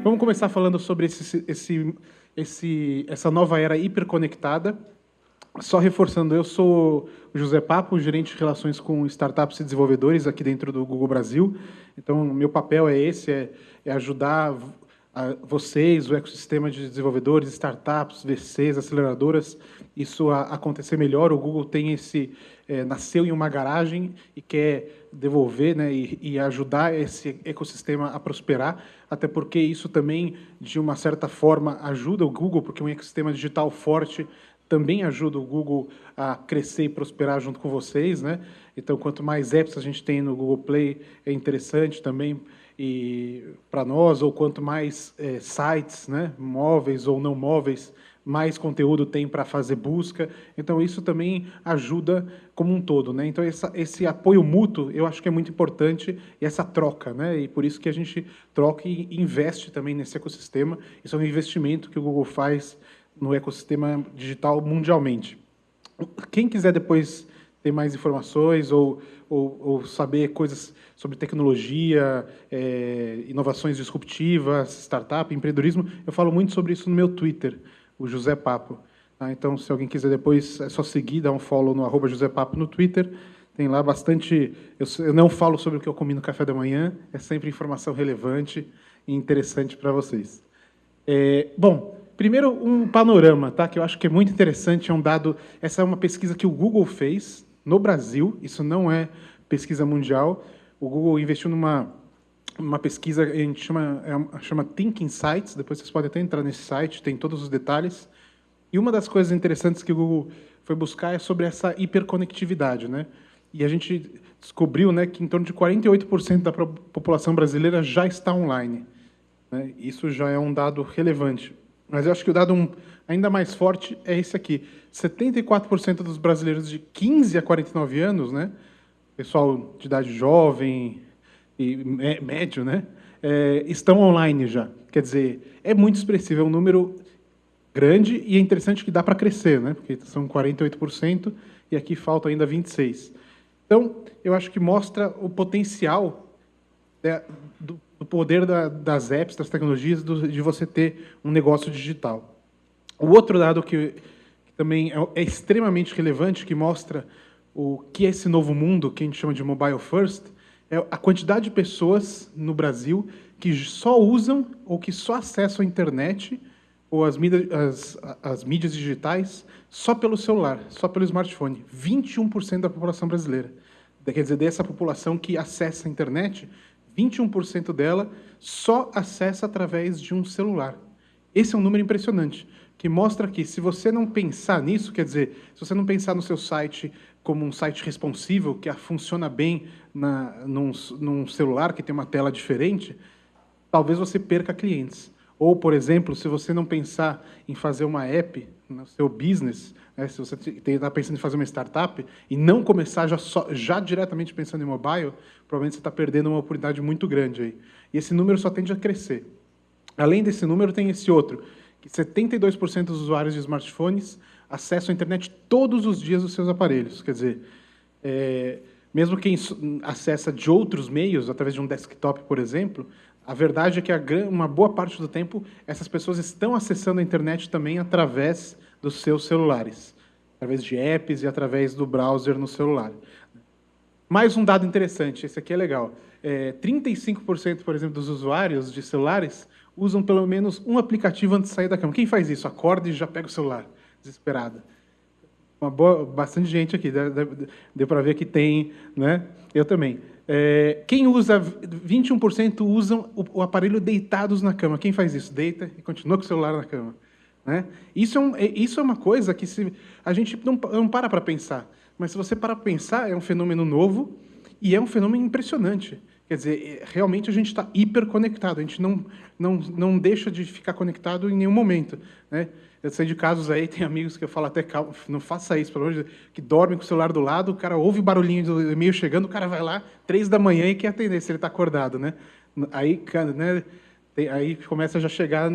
Vamos começar falando sobre essa nova era hiperconectada. Só reforçando, eu sou o José Papo, gerente de relações com startups e desenvolvedores aqui dentro do Google Brasil. Então, meu papel é esse, é ajudar vocês, o ecossistema de desenvolvedores, startups, VCs, aceleradoras, isso a acontecer melhor. O Google tem nasceu em uma garagem e quer devolver, né, e ajudar esse ecossistema a prosperar, até porque isso também, de uma certa forma, ajuda o Google, porque um ecossistema digital forte também ajuda o Google a crescer e prosperar junto com vocês, né? Então, quanto mais apps a gente tem no Google Play, é interessante também e para nós, ou quanto mais sites, né, móveis ou não móveis, mais conteúdo tem para fazer busca. Então, isso também ajuda como um todo, né? Então, esse apoio mútuo, eu acho que é muito importante, e essa troca, né? E por isso que a gente troca e investe também nesse ecossistema. Isso é um investimento que o Google faz no ecossistema digital mundialmente. Quem quiser depois ter mais informações ou saber coisas sobre tecnologia, inovações disruptivas, startup, empreendedorismo, eu falo muito sobre isso no meu Twitter, o José Papo. Tá? Então, se alguém quiser depois, é só seguir, dar um follow no @josepapo no Twitter. Tem lá bastante... Eu não falo sobre o que eu comi no café da manhã, é sempre informação relevante e interessante para vocês. Bom, primeiro um panorama, tá? Que eu acho que é muito interessante, é um dado... Essa é uma pesquisa que o Google fez no Brasil, isso não é pesquisa mundial. O Google investiu numa pesquisa que a gente chama Think Insights, depois vocês podem até entrar nesse site, tem todos os detalhes. E uma das coisas interessantes que o Google foi buscar é sobre essa hiperconectividade, né? E a gente descobriu, né, que em torno de 48% da população brasileira já está online, né? Isso já é um dado relevante. Mas eu acho que o dado ainda mais forte é esse aqui. 74% dos brasileiros de 15 a 49 anos, né, pessoal de idade jovem e médio, né, estão online já. Quer dizer, é muito expressivo, é um número grande e é interessante que dá para crescer, né, porque são 48% e aqui faltam ainda 26%. Então, eu acho que mostra o potencial do poder das apps, das tecnologias, de você ter um negócio digital. O outro dado que também é extremamente relevante, que mostra o que é esse novo mundo, que a gente chama de mobile first, é a quantidade de pessoas no Brasil que só usam ou que só acessam a internet ou as mídias digitais só pelo celular, só pelo smartphone. 21% da população brasileira. Quer dizer, dessa população que acessa a internet, 21% dela só acessa através de um celular. Esse é um número impressionante, que mostra que, se você não pensar nisso, quer dizer, se você não pensar no seu site como um site responsivo, que funciona bem num celular que tem uma tela diferente, talvez você perca clientes. Ou, por exemplo, se você não pensar em fazer uma app no seu business, né, se você está pensando em fazer uma startup e não começar já diretamente pensando em mobile, provavelmente você está perdendo uma oportunidade muito grande aí. E esse número só tende a crescer. Além desse número, tem esse outro, que 72% dos usuários de smartphones acessam a internet todos os dias dos seus aparelhos. Quer dizer, mesmo quem acessa de outros meios, através de um desktop, por exemplo, a verdade é que uma boa parte do tempo essas pessoas estão acessando a internet também através dos seus celulares, através de apps e através do browser no celular. Mais um dado interessante, esse aqui é legal. 35%, por exemplo, dos usuários de celulares usam pelo menos um aplicativo antes de sair da cama. Quem faz isso? Acorda e já pega o celular, desesperada. Bastante gente aqui, deu para ver que tem, né? Eu também. Quem usa, 21% usam o aparelho deitados na cama. Quem faz isso? Deita e continua com o celular na cama. Né? Isso é uma coisa que a gente não para pensar. Mas se você parar para pensar, é um fenômeno novo e é um fenômeno impressionante. Quer dizer, realmente a gente está hiperconectado. A gente não deixa de ficar conectado em nenhum momento. Né? Eu sei de casos aí, tem amigos que eu falo até, calma, não faça isso, pelo amor de Deus, que dormem com o celular do lado, o cara ouve o barulhinho do e-mail chegando, o cara vai lá, 3 da manhã e quer atender, se ele está acordado. Né? Aí, né, aí começa a já chegar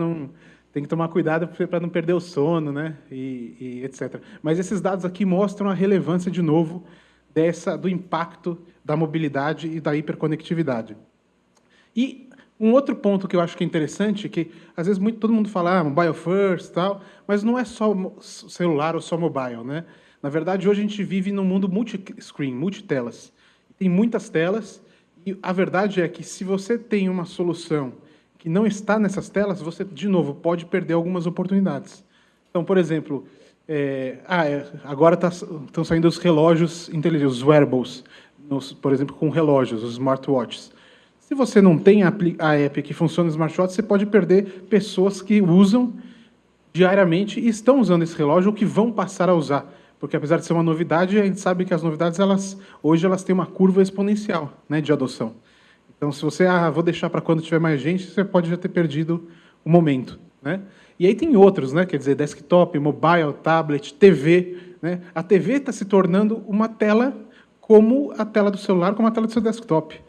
tem que tomar cuidado para não perder o sono, né? E etc. Mas esses dados aqui mostram a relevância, de novo, do impacto da mobilidade e da hiperconectividade. E Um outro ponto que eu acho que é interessante, que às vezes todo mundo fala mobile first, tal, mas não é só celular ou só mobile, né? Na verdade, hoje a gente vive num mundo multi-screen, multitelas. Tem muitas telas, e a verdade é que se você tem uma solução que não está nessas telas, você, de novo, pode perder algumas oportunidades. Então, por exemplo, agora estão saindo os relógios inteligentes, os wearables, por exemplo, com relógios, os smartwatches. Se você não tem a app que funciona no smartwatch, você pode perder pessoas que usam diariamente e estão usando esse relógio ou que vão passar a usar. Porque, apesar de ser uma novidade, a gente sabe que as novidades, hoje, elas têm uma curva exponencial, né, de adoção. Então, se você, vou deixar para quando tiver mais gente, você pode já ter perdido o momento, né? E aí tem outros, né? Quer dizer, desktop, mobile, tablet, TV, né? A TV está se tornando uma tela como a tela do celular, como a tela do seu desktop.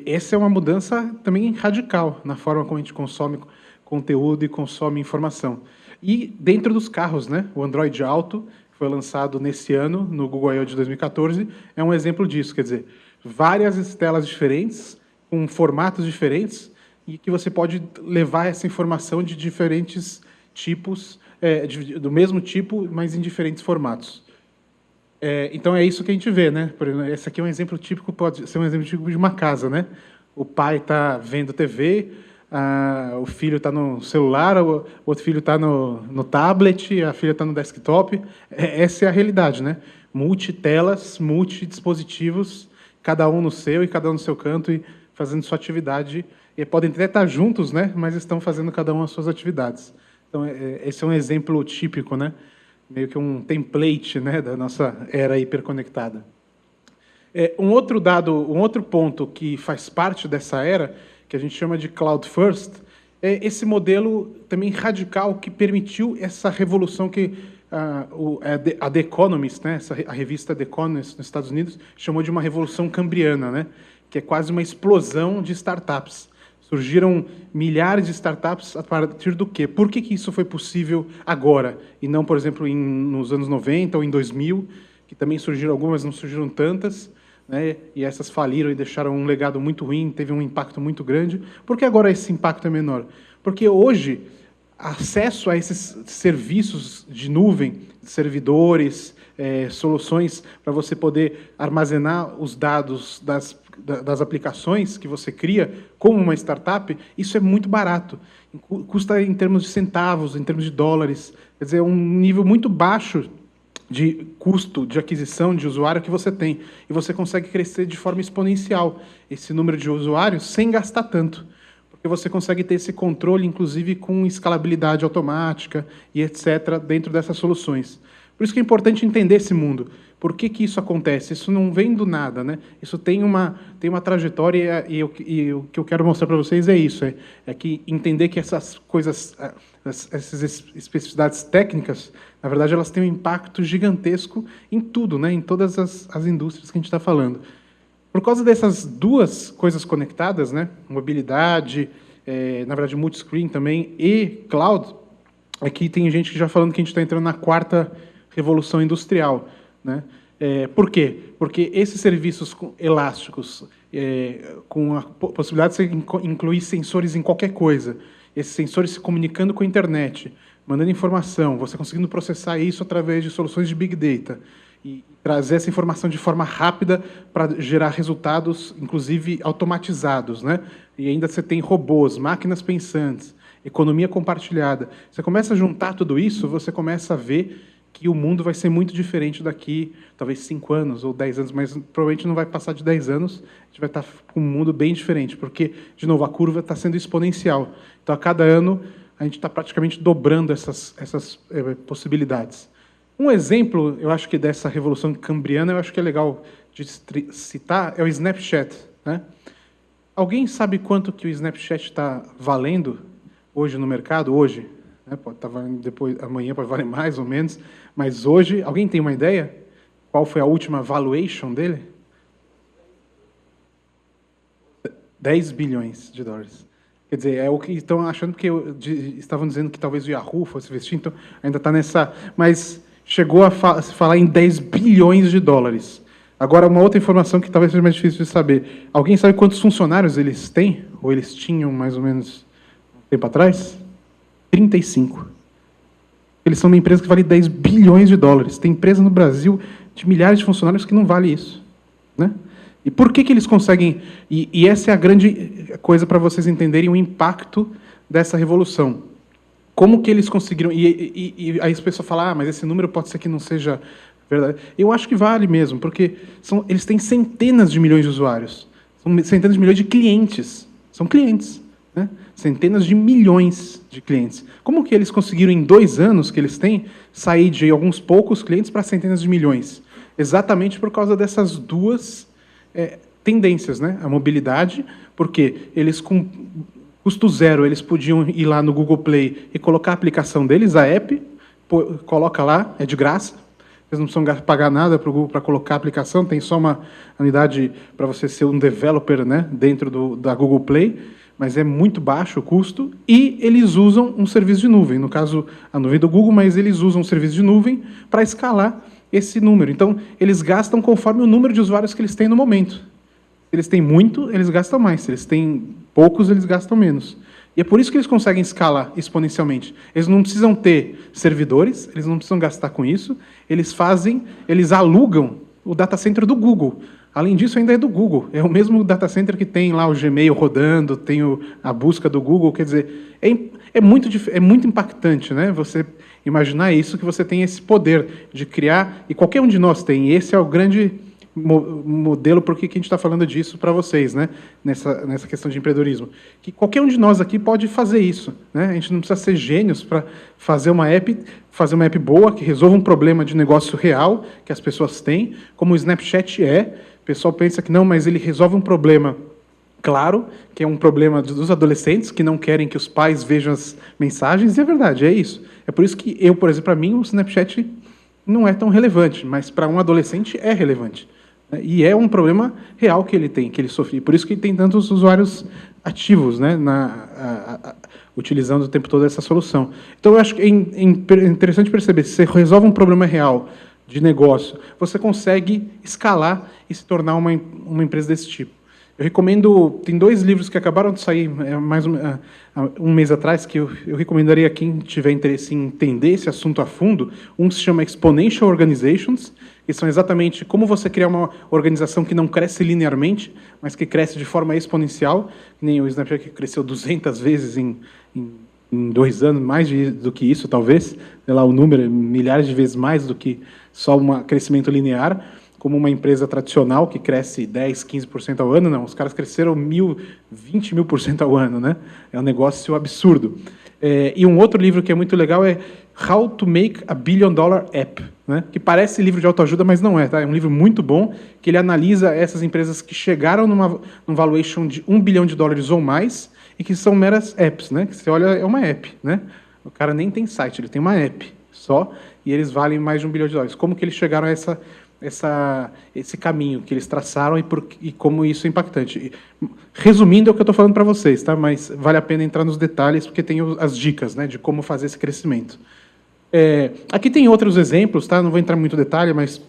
Essa é uma mudança também radical na forma como a gente consome conteúdo e consome informação. E dentro dos carros, né? O Android Auto, que foi lançado nesse ano, no Google I/O de 2014, é um exemplo disso. Quer dizer, várias telas diferentes, com formatos diferentes, e que você pode levar essa informação de diferentes tipos, do mesmo tipo, mas em diferentes formatos. Então, é isso que a gente vê, né? Por exemplo, esse aqui é um exemplo típico, pode ser um exemplo típico de uma casa, né? O pai está vendo TV, o filho está no celular, o outro filho está no tablet, a filha está no desktop. Essa é a realidade, né? Multitelas, multidispositivos, cada um no seu e cada um no seu canto e fazendo sua atividade. E podem até estar juntos, né? Mas estão fazendo cada um as suas atividades. Então, esse é um exemplo típico, né? Meio que um template, né, da nossa era hiperconectada. Um outro ponto que faz parte dessa era, que a gente chama de Cloud First, é esse modelo também radical que permitiu essa revolução que a The Economist, né, a revista The Economist nos Estados Unidos, chamou de uma revolução cambriana, né, que é quase uma explosão de startups. Surgiram milhares de startups a partir do quê? Por que isso foi possível agora? E não, por exemplo, nos anos 90 ou em 2000, que também surgiram algumas, não surgiram tantas, né? E essas faliram e deixaram um legado muito ruim, teve um impacto muito grande. Por que agora esse impacto é menor? Porque hoje, acesso a esses serviços de nuvem, servidores, soluções para você poder armazenar os dados das aplicações que você cria como uma startup, isso é muito barato. Custa em termos de centavos, em termos de dólares. Quer dizer, é um nível muito baixo de custo de aquisição de usuário que você tem. E você consegue crescer de forma exponencial esse número de usuários sem gastar tanto. Porque você consegue ter esse controle, inclusive, com escalabilidade automática e etc., dentro dessas soluções. Por isso que é importante entender esse mundo. Por que isso acontece? Isso não vem do nada, né? Isso tem uma trajetória e o que eu quero mostrar para vocês é isso, é que entender que essas coisas, essas especificidades técnicas, na verdade, elas têm um impacto gigantesco em tudo, né? Em todas as indústrias que a gente está falando. Por causa dessas duas coisas conectadas, né? Mobilidade, na verdade, multiscreen também, e cloud, aqui tem gente que já falando que a gente está entrando na quarta revolução industrial, né? Por quê? Porque esses serviços elásticos, com a possibilidade de você incluir sensores em qualquer coisa, esses sensores se comunicando com a internet, mandando informação, você conseguindo processar isso através de soluções de Big Data, e trazer essa informação de forma rápida para gerar resultados, inclusive automatizados, né? E ainda você tem robôs, máquinas pensantes, economia compartilhada. Você começa a juntar tudo isso, você começa a ver que o mundo vai ser muito diferente daqui, talvez 5 anos ou 10 anos, mas provavelmente não vai passar de 10 anos, a gente vai estar com um mundo bem diferente, porque, de novo, a curva está sendo exponencial. Então, a cada ano, a gente está praticamente dobrando essas possibilidades. Um exemplo, eu acho que dessa revolução cambriana, eu acho que é legal de citar, é o Snapchat, né? Alguém sabe quanto que o Snapchat está valendo hoje no mercado? Hoje? Pode estar valendo depois, amanhã pode valer mais ou menos, mas hoje, alguém tem uma ideia? Qual foi a última valuation dele? 10 bilhões de dólares. Quer dizer, é o que estão achando, que estavam dizendo que talvez o Yahoo fosse investir, então ainda está nessa... Mas chegou a se falar em 10 bilhões de dólares. Agora, uma outra informação que talvez seja mais difícil de saber. Alguém sabe quantos funcionários eles têm? Ou eles tinham, mais ou menos, um tempo atrás? 35. Eles são uma empresa que vale 10 bilhões de dólares. Tem empresa no Brasil de milhares de funcionários que não vale isso, né? E por que eles conseguem... E essa é a grande coisa para vocês entenderem o impacto dessa revolução. Como que eles conseguiram... E aí as pessoas falam, mas esse número pode ser que não seja verdade. Eu acho que vale mesmo, porque eles têm centenas de milhões de usuários. São centenas de milhões de clientes. São clientes, né? Centenas de milhões de clientes. Como que eles conseguiram, em 2 anos que eles têm, sair de alguns poucos clientes para centenas de milhões? Exatamente por causa dessas duas tendências, né? A mobilidade, porque eles, com custo zero, eles podiam ir lá no Google Play e colocar a aplicação deles, a app, coloca lá, é de graça, eles não precisam pagar nada para o Google para colocar a aplicação, tem só uma unidade para você ser um developer, né, dentro da Google Play, mas é muito baixo o custo, e eles usam um serviço de nuvem, no caso, a nuvem do Google, mas eles usam um serviço de nuvem para escalar esse número. Então, eles gastam conforme o número de usuários que eles têm no momento. Se eles têm muito, eles gastam mais. Se eles têm poucos, eles gastam menos. E é por isso que eles conseguem escalar exponencialmente. Eles não precisam ter servidores, eles não precisam gastar com isso, eles alugam o data center do Google. Além disso, ainda é do Google. É o mesmo data center que tem lá o Gmail rodando, tem a busca do Google. Quer dizer, é muito impactante, né? Você imaginar isso, que você tem esse poder de criar, e qualquer um de nós tem. E esse é o grande modelo por que a gente está falando disso para vocês, né? Nessa questão de empreendedorismo. Que qualquer um de nós aqui pode fazer isso, né? A gente não precisa ser gênios para fazer uma app boa, que resolva um problema de negócio real que as pessoas têm, como o Snapchat é. O pessoal pensa que não, mas ele resolve um problema claro, que é um problema dos adolescentes que não querem que os pais vejam as mensagens, e é verdade, é isso. É por isso que por exemplo, para mim, o Snapchat não é tão relevante, mas para um adolescente é relevante. E é um problema real que ele tem, que ele sofre. Por isso que ele tem tantos usuários ativos, né, utilizando o tempo todo essa solução. Então, eu acho que é interessante perceber, se você resolve um problema real de negócio, você consegue escalar e se tornar uma empresa desse tipo. Eu recomendo, tem 2 livros que acabaram de sair mais um mês atrás, que eu recomendaria a quem tiver interesse em entender esse assunto a fundo. Um se chama Exponential Organizations, que são exatamente como você criar uma organização que não cresce linearmente, mas que cresce de forma exponencial, que nem o Snapchat, que cresceu 200 vezes em 2 anos, mais do que isso, talvez, sei lá, o número, milhares de vezes mais do que só um crescimento linear, como uma empresa tradicional que cresce 10%, 15% ao ano. Não, os caras cresceram 20 mil % ao ano, né? É um negócio absurdo. E um outro livro que é muito legal é How to Make a Billion Dollar App, né? Que parece livro de autoajuda, mas não é. Tá? É um livro muito bom, que ele analisa essas empresas que chegaram num valuation de $1 bilhão ou mais, e que são meras apps, né? Que você olha, é uma app, né? O cara nem tem site, ele tem uma app só, e eles valem mais de $1 bilhão. Como que eles chegaram a esse caminho que eles traçaram e como isso é impactante. Resumindo, é o que eu estou falando para vocês, tá? Mas vale a pena entrar nos detalhes, porque tem as dicas, né, de como fazer esse crescimento. Aqui tem outros exemplos, tá? Não vou entrar muito em detalhe, mas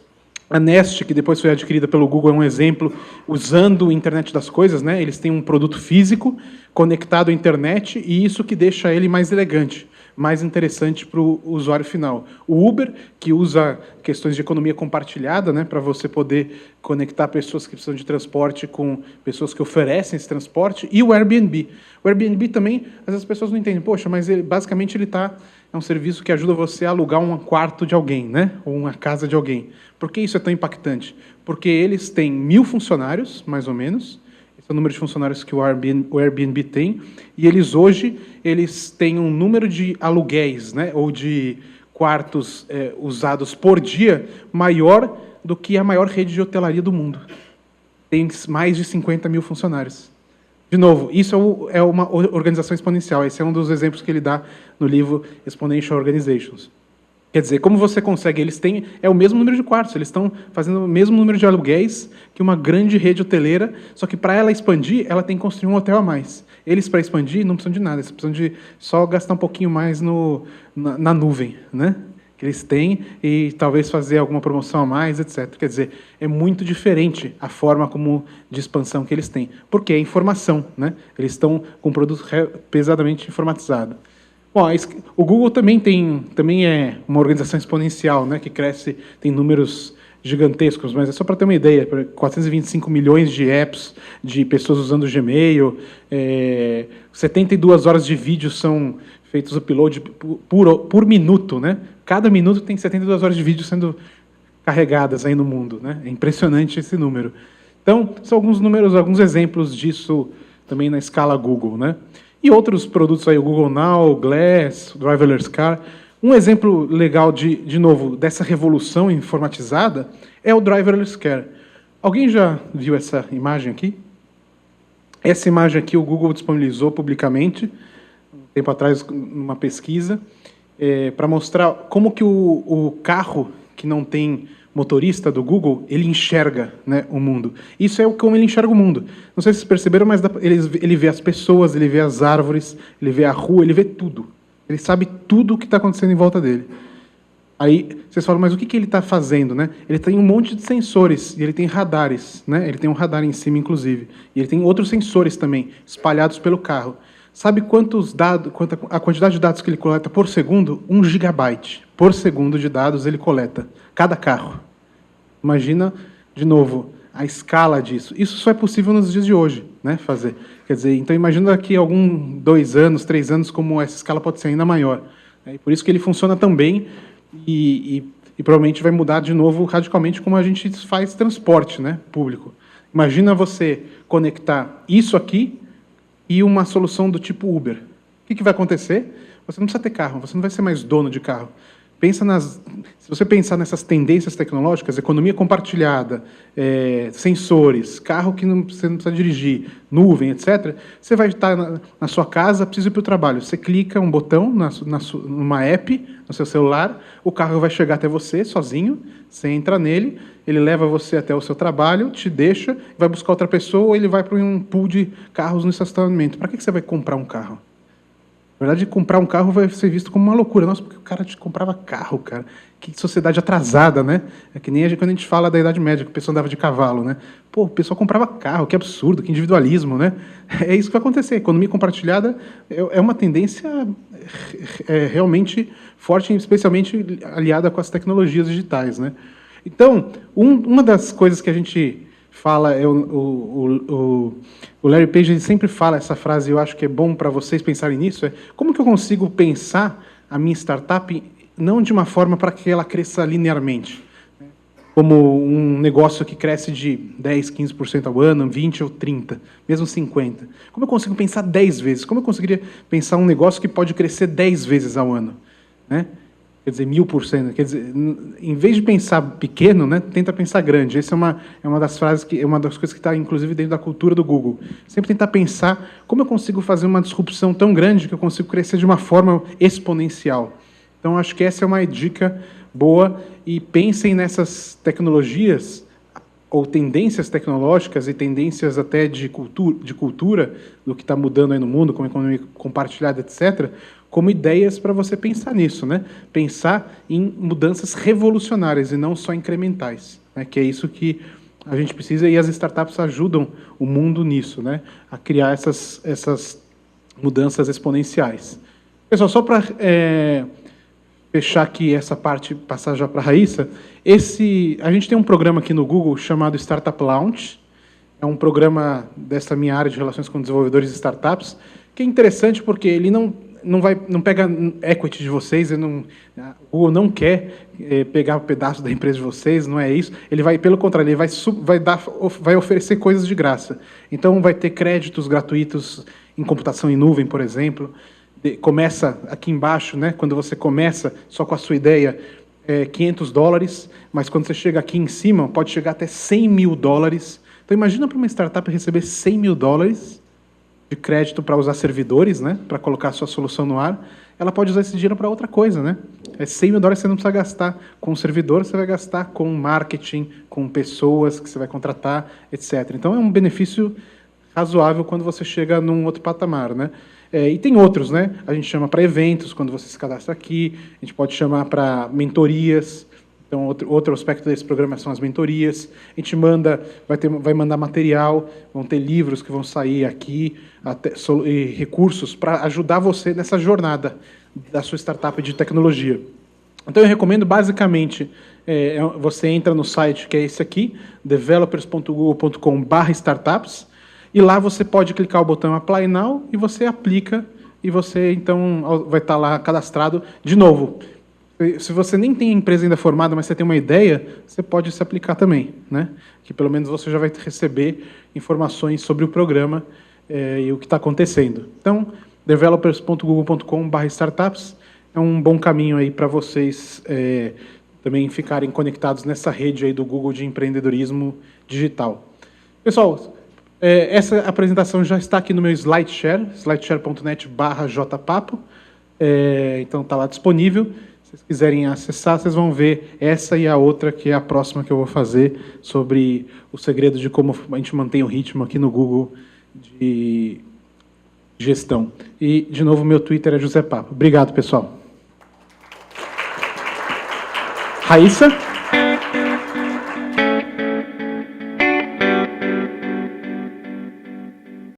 a Nest, que depois foi adquirida pelo Google, é um exemplo usando a internet das coisas, né? Eles têm um produto físico conectado à internet, e isso que deixa ele mais elegante, mais interessante para o usuário final. O Uber, que usa questões de economia compartilhada, né, para você poder conectar pessoas que precisam de transporte com pessoas que oferecem esse transporte, e o Airbnb. O Airbnb também, às vezes as pessoas não entendem, poxa, mas basicamente é um serviço que ajuda você a alugar um quarto de alguém, né, ou uma casa de alguém. Por que isso é tão impactante? Porque eles têm 1.000 funcionários, mais ou menos. Esse é o número de funcionários que o Airbnb tem, e hoje eles têm um número de aluguéis, né, ou de quartos usados por dia maior do que a maior rede de hotelaria do mundo. Tem mais de 50 mil funcionários. De novo, isso é uma organização exponencial. Esse é um dos exemplos que ele dá no livro Exponential Organizations. Quer dizer, como você consegue? Eles têm o mesmo número de quartos, eles estão fazendo o mesmo número de aluguéis que uma grande rede hoteleira, só que para ela expandir, ela tem que construir um hotel a mais. Eles, para expandir, não precisam de nada, eles precisam de só gastar um pouquinho mais na nuvem, né? que eles têm e talvez fazer alguma promoção a mais, etc. Quer dizer, é muito diferente a forma de expansão que eles têm, porque é informação, né? Eles estão com um produto pesadamente informatizado. Bom, o Google também é uma organização exponencial, né, que cresce, tem números gigantescos, mas é só para ter uma ideia, 425 milhões de apps, de pessoas usando o Gmail, 72 horas de vídeo são feitos upload por minuto, né? Cada minuto tem 72 horas de vídeo sendo carregadas aí no mundo, né? É impressionante esse número. Então, são alguns números, alguns exemplos disso também na escala Google, né? E outros produtos aí, o Google Now, o Glass, o Driverless Car. Um exemplo legal, de novo, dessa revolução informatizada é o Driverless Car. Alguém já viu essa imagem aqui? Essa imagem aqui o Google disponibilizou publicamente, um tempo atrás, numa pesquisa, para mostrar como que o carro que não tem motorista do Google, ele enxerga, né, o mundo. Isso é como ele enxerga o mundo. Não sei se vocês perceberam, mas ele vê as pessoas, ele vê as árvores, ele vê a rua, ele vê tudo. Ele sabe tudo o que está acontecendo em volta dele. Aí vocês falam, mas o que ele está fazendo, né? Ele tem um monte de sensores, e ele tem radares, né? Ele tem um radar em cima, inclusive. E ele tem outros sensores também, espalhados pelo carro. Sabe a quantidade de dados que ele coleta por segundo? 1 gigabyte por segundo de dados ele coleta, cada carro. Imagina, de novo, a escala disso. Isso só é possível nos dias de hoje, né, fazer. Quer dizer, então imagina daqui a 2 anos, 3 anos, como essa escala pode ser ainda maior. E por isso que ele funciona tão bem e provavelmente vai mudar de novo radicalmente como a gente faz transporte, né, público. Imagina você conectar isso aqui e uma solução do tipo Uber. O que vai acontecer? Você não precisa ter carro, você não vai ser mais dono de carro. Se você pensar nessas tendências tecnológicas, economia compartilhada, sensores, carro que você não precisa dirigir, nuvem, etc., você vai estar na sua casa, precisa ir para o trabalho. Você clica um botão numa app, no seu celular, o carro vai chegar até você sozinho, você entra nele, ele leva você até o seu trabalho, te deixa, vai buscar outra pessoa, ou ele vai para um pool de carros no estacionamento. Para que você vai comprar um carro? Na verdade, comprar um carro vai ser visto como uma loucura. Nossa, porque o cara comprava carro, cara. Que sociedade atrasada, né? É que nem quando a gente fala da Idade Média, que o pessoal andava de cavalo, né? Pô, o pessoal comprava carro, que absurdo, que individualismo, né? É isso que vai acontecer. A economia compartilhada é uma tendência realmente forte, especialmente aliada com as tecnologias digitais, né? Então, uma das coisas que a gente fala, o Larry Page ele sempre fala essa frase, eu acho que é bom para vocês pensarem nisso, como que eu consigo pensar a minha startup não de uma forma para que ela cresça linearmente, como um negócio que cresce de 10, 15% ao ano, 20 ou 30, mesmo 50. Como eu consigo pensar 10 vezes? Como eu conseguiria pensar um negócio que pode crescer 10 vezes ao ano, né? Quer dizer, 1000%. Quer dizer, em vez de pensar pequeno, né, tenta pensar grande. Essa é uma das frases uma das coisas que está, inclusive, dentro da cultura do Google. Sempre tentar pensar como eu consigo fazer uma disrupção tão grande que eu consigo crescer de uma forma exponencial. Então, acho que essa é uma dica boa. E pensem nessas tecnologias ou tendências tecnológicas e tendências até de cultura do que está mudando aí no mundo, como economia compartilhada, etc., como ideias para você pensar nisso, né? Pensar em mudanças revolucionárias e não só incrementais, né? Que é isso que a gente precisa e as startups ajudam o mundo nisso, né? A criar essas mudanças exponenciais. Pessoal, só para fechar aqui essa parte, passar já para a Raíssa, a gente tem um programa aqui no Google chamado Startup Launch, é um programa dessa minha área de relações com desenvolvedores e startups, que é interessante porque ele não pega equity de vocês, o Google não quer pegar um pedaço da empresa de vocês, não é isso. Ele vai, pelo contrário, ele vai oferecer coisas de graça. Então, vai ter créditos gratuitos em computação em nuvem, por exemplo. Começa aqui embaixo, né, quando você começa só com a sua ideia, $500, mas quando você chega aqui em cima, pode chegar até $100 mil. Então, imagina para uma startup receber $100 mil de crédito para usar servidores, né, para colocar a sua solução no ar, ela pode usar esse dinheiro para outra coisa, né? $100 mil que você não precisa gastar com o servidor, você vai gastar com marketing, com pessoas que você vai contratar, etc. Então, é um benefício razoável quando você chega num outro patamar, né? E tem outros, né? A gente chama para eventos, quando você se cadastra aqui, a gente pode chamar para mentorias. Então, outro aspecto desse programa são as mentorias. A gente vai mandar material, vão ter livros que vão sair aqui, e recursos para ajudar você nessa jornada da sua startup de tecnologia. Então, eu recomendo, basicamente, você entra no site, que é esse aqui, developers.google.com/startups, e lá você pode clicar o botão Apply Now, e você aplica, e você, então, vai estar lá cadastrado. De novo, se você nem tem empresa ainda formada, mas você tem uma ideia, você pode se aplicar também, né? Que pelo menos você já vai receber informações sobre o programa e o que está acontecendo. Então, developers.google.com/startups é um bom caminho aí para vocês também ficarem conectados nessa rede aí do Google de empreendedorismo digital. Pessoal, essa apresentação já está aqui no meu SlideShare, slideshare.net/jpapo. Então, está lá disponível. Se vocês quiserem acessar, vocês vão ver essa e a outra, que é a próxima que eu vou fazer, sobre o segredo de como a gente mantém o ritmo aqui no Google de gestão. E, de novo, meu Twitter é José Papo. Obrigado, pessoal. Raíssa?